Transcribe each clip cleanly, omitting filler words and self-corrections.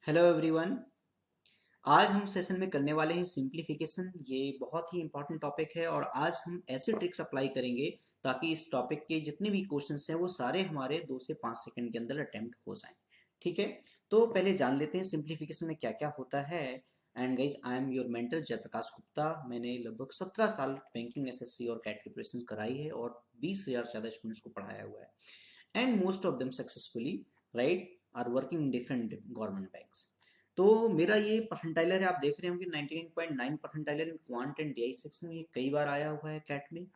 Hello everyone. आज हम session में करने वाले हैं सिंप्लीफिकेशन। ये बहुत ही इंपॉर्टेंट टॉपिक है और आज हम ऐसे ट्रिक्स अप्लाई करेंगे ताकि इस टॉपिक के जितने भी क्वेश्चंस हैं वो सारे हमारे 2 से 5 सेकंड के अंदर अटेम्प्ट हो जाएं। ठीक है, तो पहले जान लेते हैं सिंप्लीफिकेशन में क्या क्या होता है। And guys, I am your mentor Jayprakash Gupta. मैंने लगभग 17 साल बैंकिंग, एसएससी और कैट प्रिपरेशन कराई है और 20,000 से ज़्यादा स्टूडेंट्स को पढ़ाया हुआ है। And most of them successfully right are working in different government banks. तो मेरा ये परसेंटाइलर है, आप देख रहे होंगे 99.9 परसेंटाइलर इन क्वांट एंड डीआई सेक्शन में। ये कई बार आया हुआ है कैट में,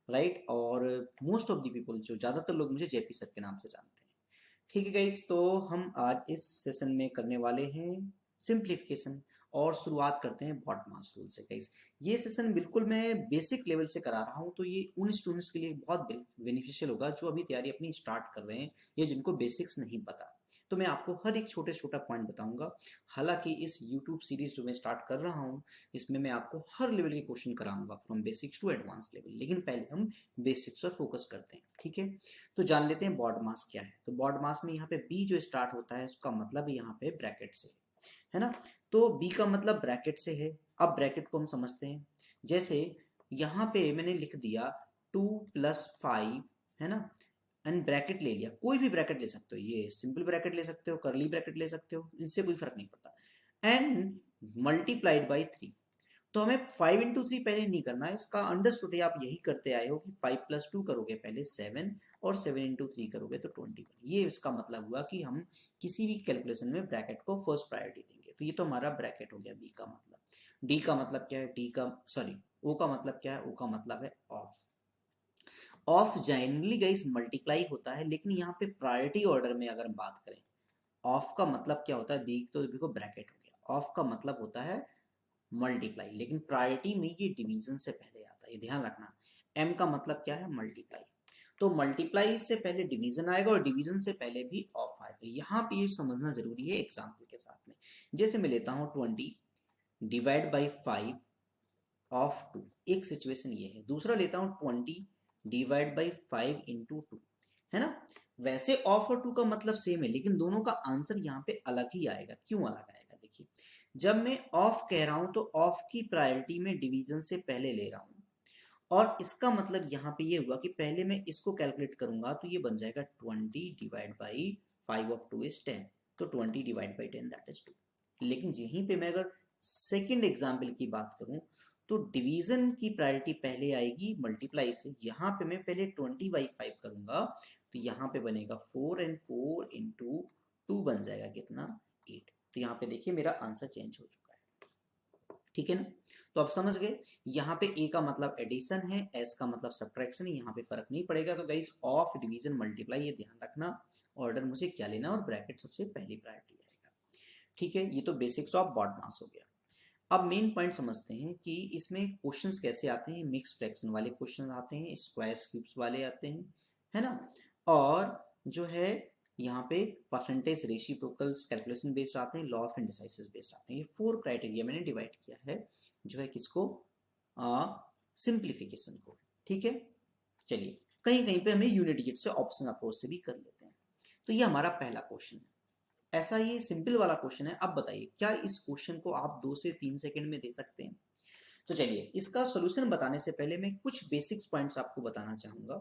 राइट। और मोस्ट ऑफ द पीपल, जो ज़्यादातर लोग मुझे जेपी सर के नाम से जानते हैं। ठीक है गाइस, तो हम आज इस सेशन में करने वाले हैं सिंप्लीफिकेशन और शुरुआत करते हैं बॉड मास रूल से। गाइस, ये सेशन बिल्कुल मैं बेसिक लेवल से करा रहा हूँ, तो ये उन स्टूडेंट्स के लिए बहुत बेनिफिशियल होगा जो अभी तैयारी अपनी स्टार्ट कर रहे हैं या जिनको बेसिक्स नहीं पता। तो मैं आपको हर एक छोटे छोटा पॉइंट बताऊंगा। हालांकि इस यूट्यूब सीरीज जो मैं स्टार्ट कर रहा हूँ, इसमें मैं आपको हर लेवल के क्वेश्चन कराऊंगा from basics to advance level, लेकिन पहले हम बेसिक्स पर फोकस करते हैं। ठीक है, तो जान लेते हैं बॉड मास क्या है। तो बॉड मास में यहाँ पे बी जो स्टार्ट होता है उसका मतलब यहाँ पे ब्रैकेट से है ना। तो बी का मतलब ब्रैकेट से है। अब ब्रैकेट को हम समझते हैं। जैसे यहाँ पे मैंने लिख दिया 2+5, है ना। एंड ब्रैकेट ले लिया, कोई भी ब्रैकेट ले सकते हो, ये सिंपल ब्रैकेट ले सकते हो, करली ब्रैकेट ले सकते हो, इनसे कोई फर्क नहीं पड़ता। And multiplied by 3। तो हमें 5 into 3 पहले नहीं करना है, इसका अंडरस्टूड है, आप यही करते आए हो कि 5+2 करोगे पहले 7 और 7 into 3 करोगे तो 21। ये इसका मतलब हुआ कि हम किसी भी कैलकुलेशन में ब्रैकेट को फर्स्ट प्रायोरिटी देंगे। तो ये तो हमारा ब्रैकेट हो गया बी का मतलब। डी का मतलब क्या है, डी का सॉरी ओ का मतलब क्या है, ओ का मतलब है of. Of generally guys multiply होता है, लेकिन यहाँ पे प्रायोरिटी ऑर्डर में अगर हम बात करें, ऑफ का मतलब क्या होता है, बी तो बी को ब्रैकेट हो गया, ऑफ का मतलब होता है मल्टीप्लाई, लेकिन प्रायोरिटी में ये डिवीजन से पहले आता है, ये ध्यान रखना। एम का मतलब क्या है, मल्टीप्लाई। तो मल्टीप्लाई से पहले डिवीजन आएगा और डिवीजन से पहले भी ऑफ आएगा। यहाँ पे ये समझना जरूरी है एग्जाम्पल के साथ में। जैसे मैं लेता हूँ 20 डिवाइड बाई 5 ऑफ 2, एक सिचुएशन ये है। दूसरा लेता हूँ 20 डिवाइड बाई 5 into 2, है ना। वैसे ऑफ और टू का मतलब सेम है, लेकिन दोनों का आंसर यहाँ पे अलग ही आएगा। क्यों अलग आएगा, देखिए। जब मैं ऑफ कह रहा हूं तो ऑफ की प्रायोरिटी में डिवीजन से पहले ले रहा हूं, और इसका मतलब यहाँ पे ये हुआ कि पहले मैं इसको कैलकुलेट करूंगा तो ये बन जाएगा 20 डिवाइड बाई 5 ऑफ 2 इज 10। तो 20 डिवाइड बाई 10 दैट इज 2। लेकिन यहीं पे मैं अगर सेकेंड एग्जाम्पल की बात करूं तो डिवीजन की प्रायोरिटी पहले आएगी मल्टीप्लाई से। यहाँ पे मैं पहले 20/5 करूंगा तो यहाँ पे बनेगा 4 एंड 4 into 2 बन जाएगा कितना, 8। तो यहाँ पे देखिए मेरा आंसर चेंज हो चुका है। ठीक है ना। तो आप समझ गए, यहाँ पे ए का मतलब एडिशन है, एस का मतलब सब्ट्रैक्शन है, यहाँ पे फर्क नहीं पड़ेगा। तो गाइस ऑफ डिवीजन मल्टीप्लाई ये ध्यान रखना, ऑर्डर मुझे क्या लेना और ब्रैकेट सबसे पहली प्रायोरिटी आएगा। ठीक है, ये तो बेसिक्स ऑफ बॉड मास हो गया। अब मेन पॉइंट समझते हैं कि इसमें क्वेश्चंस कैसे आते हैं। मिक्स फ्रैक्शन वाले क्वेश्चन आते हैं, स्क्वायर क्यूब्स वाले आते हैं, है ना। और जो है यहाँ पे परसेंटेज रेसिप्रोकल्स कैलकुलेशन बेस्ड आते हैं, लॉ ऑफ इंडिसाइसिस बेस्ड आते हैं। ये 4 क्राइटेरिया मैंने डिवाइड किया है, जो है किसको, सिंप्लीफिकेशन को। ठीक है, चलिए कहीं कहीं पे हमें यूनिट डिजिट से ऑप्शन अप्रोच से भी कर लेते हैं। तो ये हमारा पहला क्वेश्चन है, ऐसा ये सिंपल वाला क्वेश्चन है। अब बताइए क्या इस क्वेश्चन को आप 2 से 3 सेकंड में दे सकते हैं। तो चलिए इसका सोल्यूशन बताने से पहले मैं कुछ बेसिक्स पॉइंट्स आपको बताना चाहूंगा।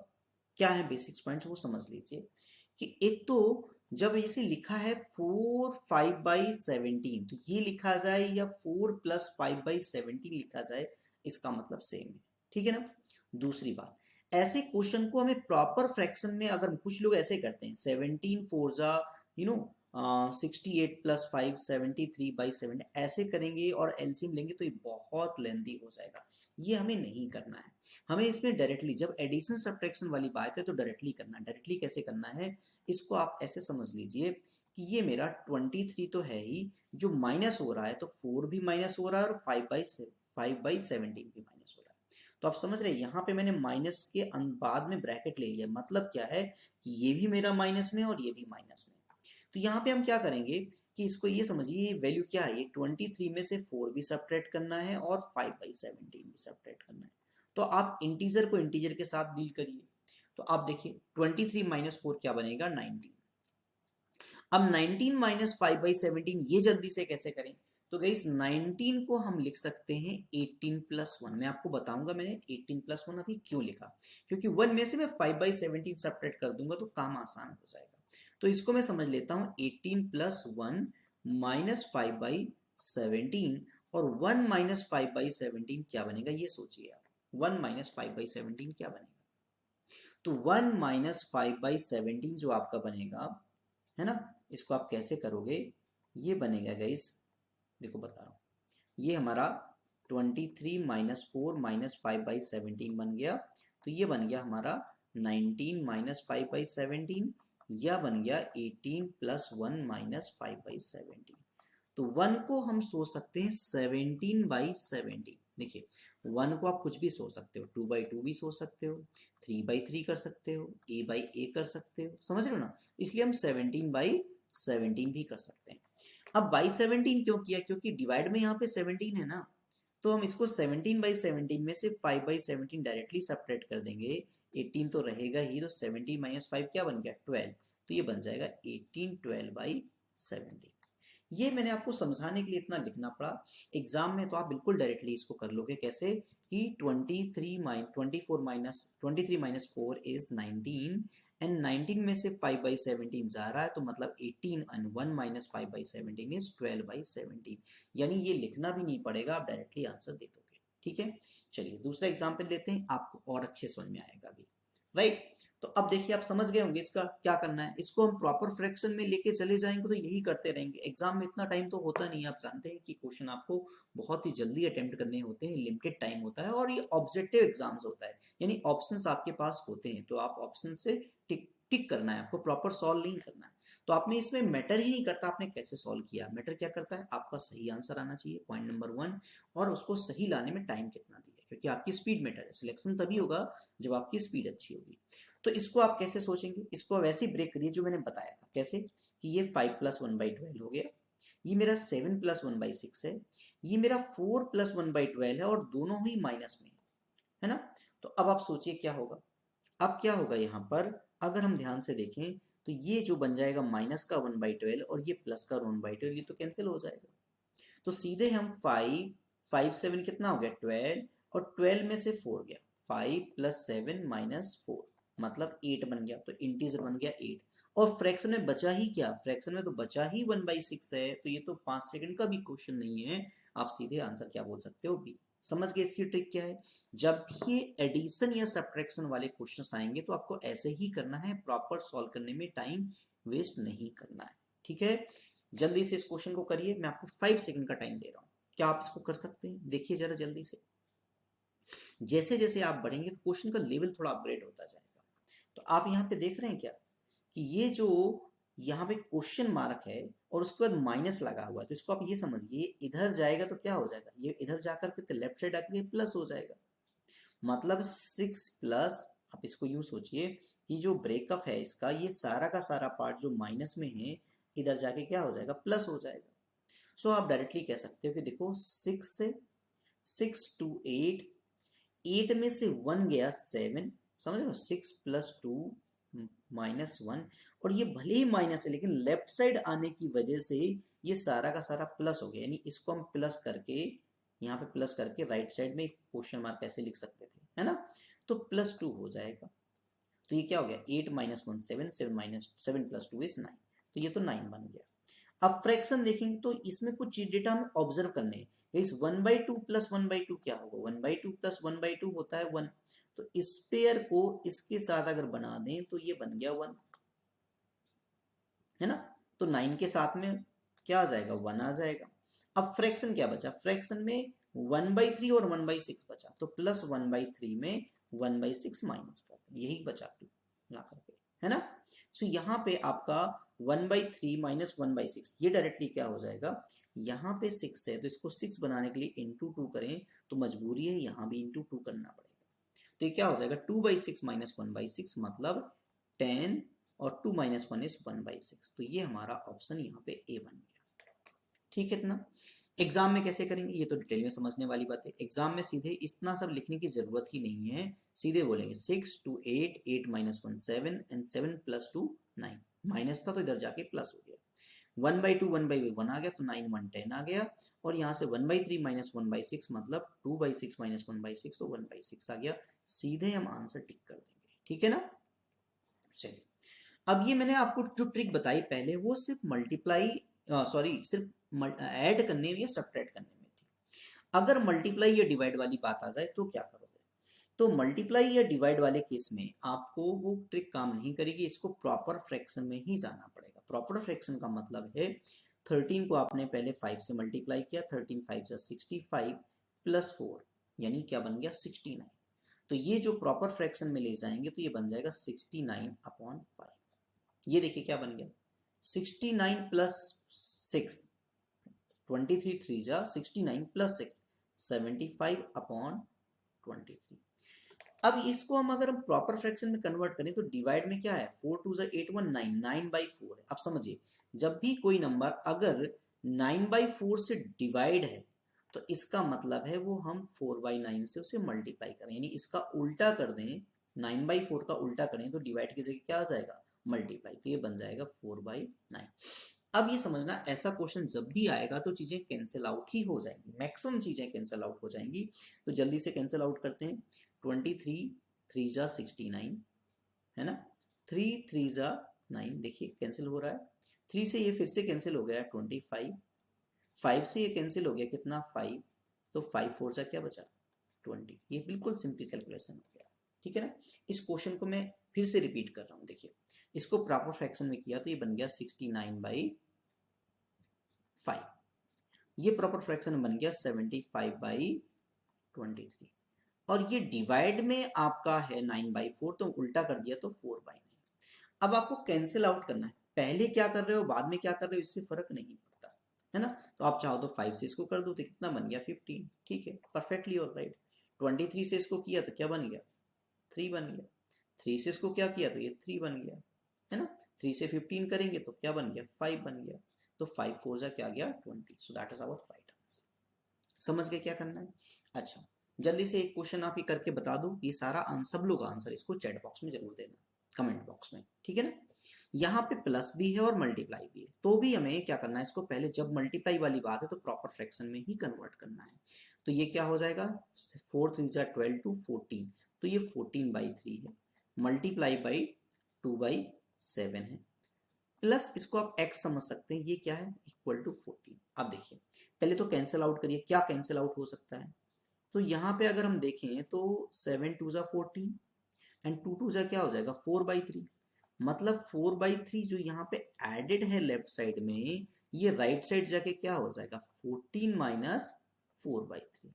क्या है बेसिक्स पॉइंट्स वो समझ लीजिए। कि एक तो जब इसे लिखा है 4 5/17, तो ये लिखा जाए या 4+5/17 लिखा जाए, इसका मतलब सेम है। ठीक है ना। दूसरी बात, ऐसे क्वेश्चन को हमें प्रॉपर फ्रैक्शन में, अगर कुछ लोग ऐसे करते हैं 17 4 यू नो 68+5 73/7 ऐसे करेंगे और एलसीएम लेंगे तो ये बहुत लेंथी हो जाएगा। ये हमें नहीं करना है। हमें इसमें डायरेक्टली, जब एडिशन सब्ट्रैक्शन वाली बात है तो डायरेक्टली करना है। डायरेक्टली कैसे करना है, इसको आप ऐसे समझ लीजिए कि ये मेरा 23 तो है ही, जो माइनस हो रहा है तो 4 भी माइनस हो रहा है और 5/17 भी माइनस हो रहा है। तो आप समझ रहे हैं, यहाँ पे मैंने माइनस के बाद में ब्रैकेट ले लिया, मतलब क्या है कि ये भी मेरा माइनस में और ये भी माइनस में। तो यहाँ पे हम क्या करेंगे कि इसको ये समझिए, ये वैल्यू क्या है, 23 में से 4 भी सब्ट्रैक्ट करना है और 5/17 भी सब्ट्रैक्ट करना है। तो आप इंटीजर को इंटीजर के साथ डील करिए। तो आप देखिए 23 - 4 क्या बनेगा, 19। अब 19 माइनस 5/17 ये जल्दी से कैसे करें? तो गाइस 19 को हम लिख सकते हैं 18+1। मैं आपको बताऊंगा मैंने 18+1 अभी क्यों लिखा, क्योंकि 1 में से मैं 5/17 सब्ट्रैक्ट कर दूंगा तो काम आसान हो जाएगा। तो इसको मैं समझ लेता हूँ 18+1 माइनस 5/17, और 1 माइनस 5/17 क्या बनेगा ये सोचिए आप। 1 माइनस 5/17 क्या बनेगा? तो 1 माइनस 5/17 जो आपका बनेगा, है ना, इसको आप कैसे करोगे? ये बनेगा गाइस, देखो बता रहा हूँ, ये हमारा 23 माइनस 4 माइनस 5/17 बन गया। तो ये बन गया हमारा 19 माइनस 5/17, या बन गया 18+1 माइनस 5/17। तो 1 को हम सोच सकते हैं 17/17। देखिए 1 को आप कुछ भी सोच सकते हो, 2/2 भी सोच सकते हो, 3/3 कर सकते हो, a/a कर सकते हो, समझ रहे हो ना? इसलिए हम 17/17 भी कर सकते हैं। अब बाई 17 क्यों किया? क्योंकि डिवाइड में यहाँ पे 17 है ना, तो हम इसको 17/17 में से 5/17 डायरेक्टली सब्ट्रैक्ट कर देंगे। 18 तो रहेगा ही, तो 17 माइनस 5 क्या बन गया? 12। तो ये बन जाएगा 18 12/17। ये मैंने आपको समझाने के लिए इतना लिखना पड़ा। एग्जाम में तो आप बिल्कुल डायरेक्टली इसको कर लोगे। कैसे? कि 23 माइनस 4 इज 19, एंड 19 में से 5/17 जा रहा है, तो मतलब 18, एंड 1 माइनस 5/17 इज 12/17। यानी ये लिखना भी नहीं पड़ेगा, आप डायरेक्टली आंसर दे दोगे। ठीक है, चलिए दूसरा एग्जाम्पल लेते हैं, आपको और अच्छे समझ में आएगा अभी। राइट, तो अब देखिए आप समझ गए होंगे इसका क्या करना है। इसको हम प्रॉपर फ्रैक्शन में लेके चले जाएंगे तो यही करते रहेंगे। एग्जाम में इतना टाइम तो होता नहीं है, आप जानते हैं कि क्वेश्चन आपको बहुत ही जल्दी अटेम्प्ट करने होते हैं, लिमिटेड टाइम होता है, और ये ऑब्जेक्टिव एग्जाम्स होता है, यानी ऑप्शंस आपके पास होते हैं, तो आप ऑप्शन से टिक टिक करना है, आपको प्रॉपर सॉल्व नहीं करना है। तो आपने इसमें मैटर ही नहीं करता आपने कैसे सॉल्व किया, मैटर क्या करता है? आपका सही आंसर आना चाहिए, पॉइंट नंबर 1, और उसको सही लाने में टाइम कितना दिया, क्योंकि आपकी स्पीड मैटर है। सिलेक्शन तभी होगा जब आपकी स्पीड अच्छी होगी। तो इसको आप कैसे सोचेंगे? इसको वैसे ही ब्रेक करिए जो मैंने बताया था। कैसे? कि ये 5+1/12 हो गया, ये मेरा 7+1/6 है, ये मेरा 4+1/12 है, और दोनों ही माइनस में है ना? तो अब आप सोचिए क्या होगा। अब क्या होगा यहाँ पर, अगर हम ध्यान से देखें तो ये जो बन जाएगा माइनस का 1/12 और ये प्लस का 1/12, ये तो कैंसिल हो जाएगा। तो सीधे हम 5 कितना हो गया? 12, और 12 में से 4 गया, 5+7 - 4 मतलब 8 बन गया, तो इंटीजर बन गया 8। और फ्रैक्शन में बचा ही क्या? फ्रैक्शन में तो बचा ही 1/6 है, तो ये तो 5 सेकंड का भी क्वेश्चन नहीं है। आप सीधे आंसर क्या बोल सकते हो? बी। समझ गए इसकी ट्रिक क्या है? जब भी ये एडिशन या सब्ट्रैक्शन वाले क्वेश्चन आएंगे तो आपको ऐसे ही करना है, प्रॉपर सॉल्व करने में टाइम वेस्ट नहीं करना है। ठीक है, जल्दी से इस क्वेश्चन को करिए, मैं आपको 5 सेकंड का टाइम दे रहा हूं। क्या आप इसको कर सकते हैं? देखिए जरा जल्दी से। जैसे जैसे आप बढ़ेंगे तो क्वेश्चन का लेवल थोड़ा अपग्रेड होता जाएगा। तो आप यहाँ पे देख रहे हैं क्या कि ये जो यहाँ पे क्वेश्चन मार्क है और उसके बाद माइनस लगा हुआ है, तो इसको आप ये समझिए, इधर जाएगा तो क्या हो जाएगा? ये इधर जाकर के लेफ्ट साइड आके प्लस हो जाएगा। मतलब 6+, आप इसको यूं सोचिए कि जो ब्रेकअप है इसका, ये सारा का सारा पार्ट जो माइनस में है, इधर जाके क्या हो जाएगा? प्लस हो जाएगा। सो आप डायरेक्टली कह सकते हो कि देखो 6 से 6 to 8, 8 में से 1 गया 7, समझ रहे हो? 6+2 - 1, और ये भले ही माइनस है लेकिन लेफ्ट साइड आने की वजह से ये सारा का सारा प्लस हो गया, यानी इसको हम प्लस करके, यहाँ पे प्लस करके राइट साइड में एक क्वेश्चन मार्क ऐसे लिख सकते थे, है ना? तो +2 हो जाएगा। तो ये क्या हो गया? 8 - 1 7, 7+2 is 9, तो ये तो 9 बन गया। अब फ्रैक्शन देखेंगे तो इसमें कुछ डेटा हमें ऑब्जर्व करने हैं। इस 1/2 + 1/2 क्या होगा? 1/2 + 1/2 होता है 1। तो इस पेयर को इसके साथ अगर बना दें तो ये बन गया 1, है ना? तो 9 के साथ में क्या आ जाएगा? 1 आ जाएगा। अब फ्रैक्शन क्या बचा? फ्रैक्शन में 1/3 और 1/6 बचा, तो +1/3 में 1/6 माइनस कर, यही बचा ला करके, है ना? सो यहाँ पे आपका 1/3 - 1/6, ये डायरेक्टली क्या हो जाएगा? यहाँ पे 6 है तो इसको 6 बनाने के लिए इंटू 2 करें, तो मजबूरी है यहाँ भी इंटू 2 करना पड़ेगा। तो ये क्या हो जाएगा? 2/6 - 1/6 मतलब 10, और 2 - 1 is 1/6, तो ये हमारा ऑप्शन यहाँ पे ए बन गया। ठीक है इतना। एग्जाम में कैसे करेंगे ये तो डिटेल में समझने वाली बात है। एग्जाम में सीधे इतना सब लिखने की जरूरत ही नहीं है, सीधे बोलेंगे 6 to 8, 8 - 1 7, एंड 7+2 9। माइनस था तो इधर जाके प्लस हो गया। 1 आ गया तो 9 1 10 आ गया, और यहाँ से 1/3 माइनस 1/6 मतलब 2/6 माइनस 1/6 तो 1/6 आ गया। सीधे हम आंसर टिक कर देंगे, ठीक है ना। चलिए, अब ये मैंने आपको जो ट्रिक बताई पहले वो सिर्फ मल्टीप्लाई सॉरी सिर्फ ऐड करने में या सब्ट्रैक्ट करने में थी। अगर मल्टीप्लाई या डिवाइड वाली बात आ जाए तो क्या करोगे? तो मल्टीप्लाई या डिवाइड वाले केस में आपको वो ट्रिक काम नहीं करेगी, इसको प्रॉपर फ्रैक्शन में ही जाना पड़ेगा। प्रॉपर फ्रैक्शन का मतलब है 13 को आपने पहले 5 से मल्टीप्लाई किया, 13 5 जा 65 प्लस 4 यानी क्या बन गया 69। तो ये जो प्रॉपर फ्रैक्शन में ले जाएंगे तो ये बन जाएगा 69/5। ये देखिए क्या बन गया 69 प्लस 6, 23 3 जा 69 प्लस 6 75/23। अब इसको हम अगर हम प्रॉपर फ्रैक्शन में कन्वर्ट करें तो डिवाइड में क्या है 4 2 8 1 9 9/4 है। अब समझिए जब भी कोई नंबर अगर 9/4 से डिवाइड है तो इसका मतलब है वो हम 4/9 से उसे मल्टीप्लाई करें, यानी इसका उल्टा कर दें, 9/4 का उल्टा करें तो डिवाइड की जगह क्या आ जाएगा मल्टीप्लाई, तो ये बन जाएगा 4/9। अब ये समझना ऐसा क्वेश्चन जब भी आएगा तो चीजें कैंसिल आउट ही हो जाएंगी, मैक्सिमम चीजें कैंसिल आउट हो जाएंगी। तो जल्दी से कैंसिल आउट करते हैं। 23 3 जा 69 है ना, 3 3 जा 9, देखिए कैंसिल हो रहा है। 3 से ये फिर से कैंसिल हो गया 25, 5 से ये कैंसिल हो गया कितना 5, तो 5 4 जा क्या बचा 20। ये बिल्कुल सिंपल कैलकुलेशन हो गया, ठीक है ना। इस क्वेश्चन को मैं फिर से रिपीट कर रहा हूँ, देखिए इसको प्रॉपर फ्रैक्शन में किया तो ये बन गया 69/5, ये प्रॉपर फ्रैक्शन में बन गया 75/23, और ये डिवाइड में आपका है 9/4 तो उल्टा कर दिया तो 4/9। अब आपको कैंसिल आउट करना है, पहले क्या कर रहे हो बाद में क्या कर रहे हो इससे फर्क नहीं पड़ता है ना। तो आप चाहो तो 5 से इसको कर दो तो कितना बन गया 15, ठीक है परफेक्टली ऑलराइट। 23 से इसको किया तो क्या बन गया 3 बन गया, 3 से इसको क्या किया तो ये 3 बन गया है ना। 3 से 15 करेंगे तो क्या बन गया 5 बन गया, तो 5 4 जा क्या गया 20। So that is our right answer. समझ गए क्या करना है। अच्छा, जल्दी से एक क्वेश्चन आप ही करके बता दो, ये सारा सब लोग आंसर इसको चैट बॉक्स में जरूर देना, कमेंट बॉक्स में, ठीक है ना। यहाँ पे प्लस भी है और मल्टीप्लाई भी है, तो भी हमें क्या करना है इसको पहले जब मल्टीप्लाई वाली बात है तो प्रॉपर फ्रैक्शन में ही कन्वर्ट करना है। तो ये क्या हो जाएगा 4 3 जा 12 टू 14, तो ये 14/3 है, मल्टीप्लाई बाई 2/7 है, प्लस इसको आप x समझ सकते हैं, ये क्या है इक्वल टू 14। अब देखिए पहले तो कैंसिल आउट करिए, क्या कैंसिल आउट हो सकता है। तो यहाँ पे अगर हम देखें तो 7 2 जा 14 एंड 2 2 जा क्या हो जाएगा 4/3, मतलब 4/3 जो यहाँ पे एडेड है लेफ्ट साइड में, ये राइट साइड जाके क्या हो जाएगा 14 माइनस 4/3।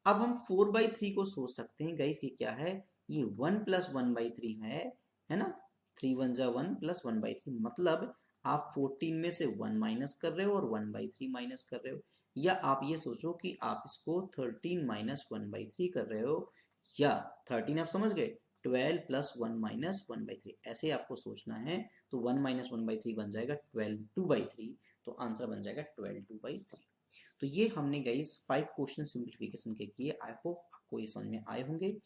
अब हम 4/3 को सोच सकते हैं गाइस, ये क्या है ये 1 प्लस 1/3 है ना। 3 1 जा 1 प्लस 1/3, मतलब आप 14 में से 1 माइनस कर रहे हो और 1/3 माइनस कर रहे हो, या आप ये सोचो कि आप इसको 13 माइनस 1/3 कर रहे हो, या 13 आप समझ गए 12 प्लस 1 माइनस 1/3, ऐसे आपको सोचना है। तो 1 माइनस 1/3 बन जाएगा 12 2/3, तो आंसर बन जाएगा 12 2/3। तो ये हमने गाइस 5 क्वेश्चन सिंप्लीफिकेशन के किए, आई होप आपको ये समझ में आए होंगे।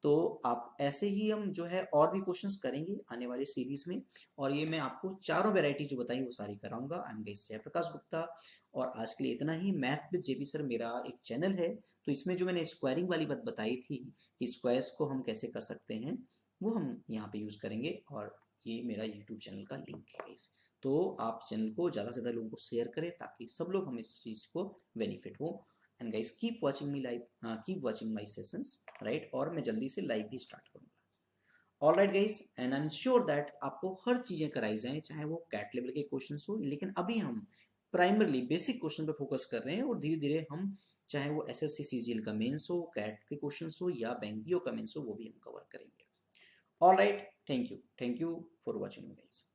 तो आप ऐसे ही हम जो है और भी क्वेश्चंस करेंगे आने वाली सीरीज में, और ये मैं आपको चारों वैरायटी जो बताई वो सारी कराऊंगा। I am guys Jayprakash Gupta, और आज के लिए इतना ही। मैथ विद जेपी सर मेरा एक चैनल है, तो इसमें जो मैंने स्क्वायरिंग वाली बात बताई थी कि स्क्वायर्स को हम कैसे कर सकते हैं वो हम यहाँ पे यूज करेंगे, और ये मेरा यूट्यूब चैनल का लिंक है गाइस। तो आप चैनल को ज़्यादा से ज़्यादा लोगों को शेयर करें ताकि सब लोग हम इस चीज़ को बेनिफिट हो। And guys keep watching me live, keep watching my sessions right, और मैं जल्दी से लाइव भी स्टार्ट करूँगा। All right guys, and I am sure that आपको हर चीज़ें कराई जाएँ, चाहे वो कैट लेवल के क्वेश्चन हो, लेकिन अभी हम प्राइमरली बेसिक क्वेश्चन पर फोकस कर रहे हैं, और धीरे धीरे हम चाहे वो एसएससी सीजीएल का मेंस हो, कैट के क्वेश्चन हो, या बैंक बीओ का मेंस हो, वो भी हम कवर करेंगे। All right, thank you for watching guys.